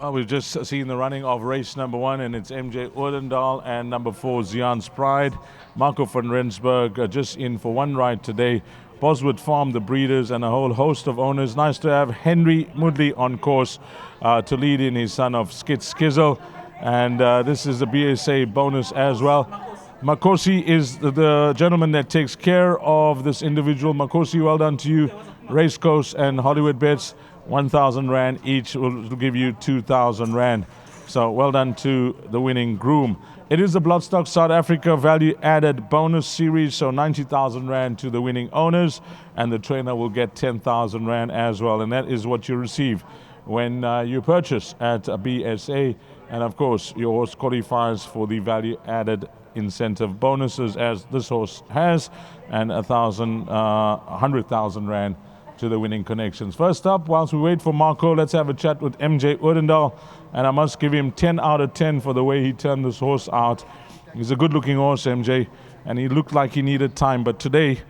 Well, we've just seen the running of race number 1, and it's MJ Odendaal and number 4, ZIYAN'S Pride. Marco van Rensburg just in for one ride today. Boswood Farm, the breeders, and a whole host of owners. Nice to have Henry Moodley on course to lead in his son of Skit Skizzle. And this is the BSA bonus as well. Makosi is the gentleman that takes care of this individual. Makosi, well done to you. Racecourse and Hollywoodbets, 1,000 Rand each will give you 2,000 Rand. So well done to the winning groom. It is the Bloodstock South Africa Value Added Bonus Series, so 90,000 Rand to the winning owners, and the trainer will get 10,000 Rand as well. And that is what you receive when you purchase at a BSA. And of course, your horse qualifies for the Value Added incentive bonuses as this horse has, and 100,000 Rand to the winning connections. First up, whilst we wait for Marco, let's have a chat with MJ Odendaal, and I must give him 10 out of 10 for the way he turned this horse out. He's a good looking horse, MJ, and he looked like he needed time, but today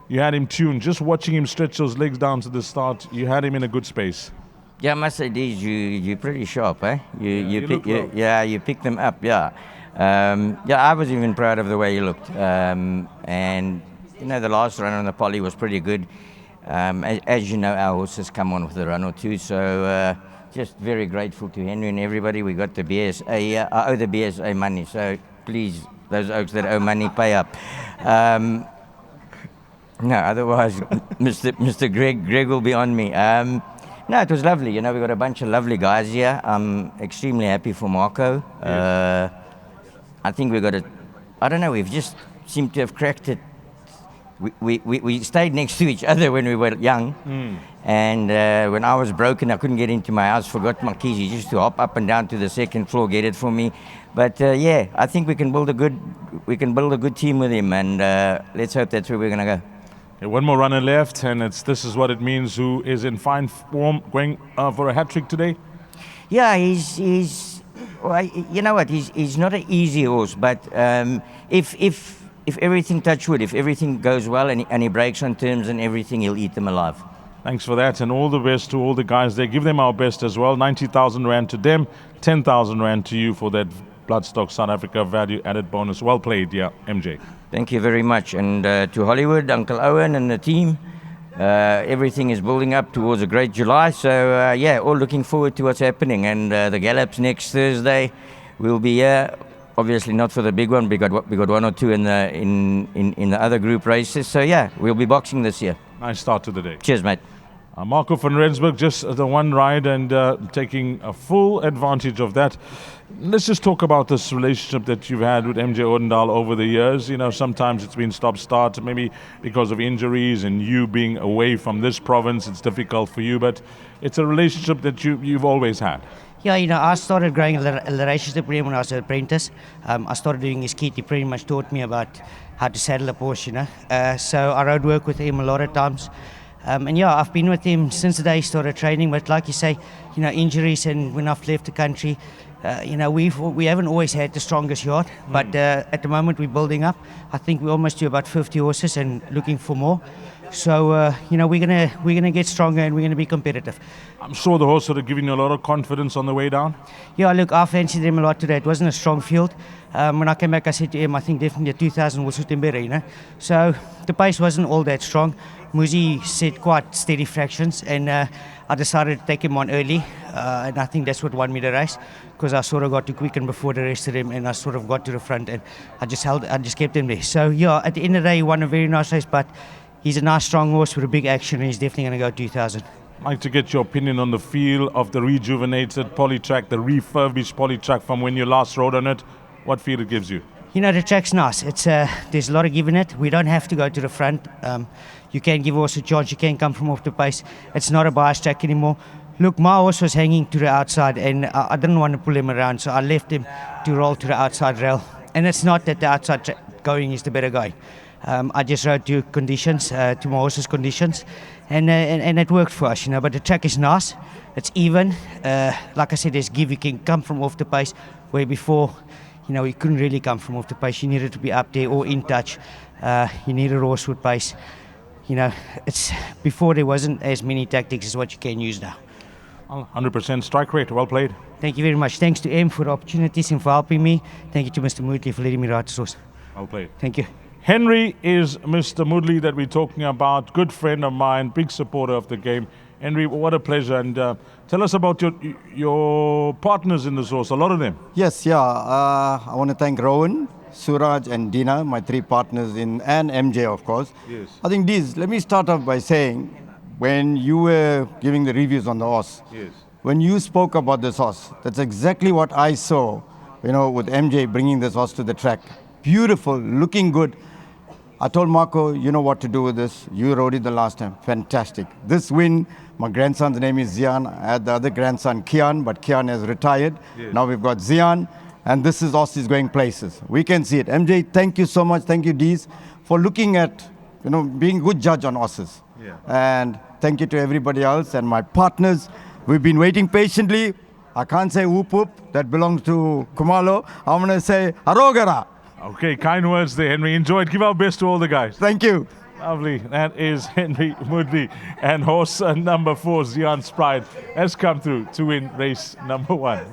you had him tuned. Just watching him stretch those legs down to the start, you had him in a good space. Yeah, I must say, Deej, you're pretty sharp, eh? You picked them up, yeah. I was even proud of the way you looked. And, you know, the last run on the poly was pretty good. As you know, our horses come on with a run or two, so just very grateful to Henry and everybody. We got the BSA, I owe the BSA money, so please, those oaks that owe money, pay up. No, otherwise, Mr. Greg will be on me. No, it was lovely. You know, we got a bunch of lovely guys here. I'm extremely happy for Marco. Yes. I think we got I don't know, we've just seemed to have cracked it. We stayed next to each other when we were young. And when I was broken, I couldn't get into my house, forgot my keys. He used to hop up and down to the second floor, get it for me. But yeah, I think we can build a good team with him, and let's hope that's where we're gonna go. Yeah, one more runner left, and this is what it means. Who is in fine form, going for a hat trick today? Yeah, he's well, you know what? He's not an easy horse, but if everything, touch wood, if everything goes well and he breaks on terms and everything, he'll eat them alive. Thanks for that, and all the best to all the guys there. Give them our best as well. 90,000 Rand to them, 10,000 Rand to you for that Bloodstock South Africa Value Added bonus. Well played, yeah, MJ. Thank you very much. And to Hollywood, Uncle Owen and the team, everything is building up towards a great July. So, yeah, all looking forward to what's happening. And the Gallops next Thursday will be here. Obviously not for the big one. We got one or two in the other group races. So, yeah, we'll be boxing this year. Nice start to the day. Cheers, mate. Marco van Rensburg, just the one ride and taking a full advantage of that. Let's just talk about this relationship that you've had with MJ Odendaal over the years. You know, sometimes it's been stop-start, maybe because of injuries and you being away from this province, it's difficult for you, but it's a relationship that you've always had. Yeah, you know, I started growing a relationship with him when I was an apprentice. I started doing his kit. He pretty much taught me about how to saddle a horse, you know. So I rode work with him a lot of times. And yeah, I've been with him since the day he started training. But like you say, you know, injuries and when I've left the country, you know, we haven't always had the strongest yard. But at the moment we're building up. I think we almost do about 50 horses and looking for more. So you know, we're gonna get stronger and we're gonna be competitive. I'm sure the horse would have given you a lot of confidence on the way down. Yeah, look, I fancied him a lot today. It wasn't a strong field. When I came back, I said to him, I think definitely a 2,000 will suit him better, you know. So the pace wasn't all that strong. Muzi said quite steady fractions, and I decided to take him on early, and I think that's what won me the race, because I sort of got to quicken before the rest of them, and I sort of got to the front, and I just kept him there. So yeah, at the end of the day, he won a very nice race, but he's a nice strong horse with a big action, and he's definitely going to go 2,000. I'd like to get your opinion on the feel of the rejuvenated polytrack, the refurbished polytrack from when you last rode on it. What feel it gives you? You know, the track's nice. It's there's a lot of give in it. We don't have to go to the front. You can give horse a chance. You can come from off the pace. It's not a bias track anymore. Look, my horse was hanging to the outside, and I didn't want to pull him around, so I left him to roll to the outside rail. And it's not that the outside going is the better going. I just rode to conditions, to my horse's conditions, and it worked for us, you know. But the track is nice. It's even. Like I said, there's give. You can come from off the pace, where before, you know, you couldn't really come from off the pace. You needed to be up there or in touch. You needed a horse with pace. You know, it's before there wasn't as many tactics as what you can use now. 100% strike rate. Well played. Thank you very much. Thanks to M for the opportunities and for helping me. Thank you to Mr. Moodley for letting me ride the horse. Well played. Thank you. Henry is Mr. Moodley that we're talking about. Good friend of mine, big supporter of the game. Henry, what a pleasure. And tell us about your partners in this horse, a lot of them. Yes, yeah. I want to thank Rowan, Suraj and Dina, my 3 partners and MJ, of course. Yes. I think these, let me start off by saying, when you were giving the reviews on the horse, Yes. when you spoke about this horse, that's exactly what I saw, with MJ bringing this horse to the track. Beautiful, looking good. I told Marco, you know what to do with this. You rode it the last time. Fantastic. This win, my grandson's name is Zian. I had the other grandson, Kian, but Kian has retired. Yes. Now we've got Zian, and this is horse is going places. We can see it. MJ, thank you so much. Thank you, Dees, for looking at, being a good judge on horses. Yeah. And thank you to everybody else and my partners. We've been waiting patiently. I can't say whoop whoop. That belongs to Kumalo. I'm going to say Arogara. Okay, kind words there, Henry. Enjoy it. Give our best to all the guys. Thank you. Lovely. That is Henry Moodley. And horse number 4, ZIYAN'S Pride, has come through to win race number 1.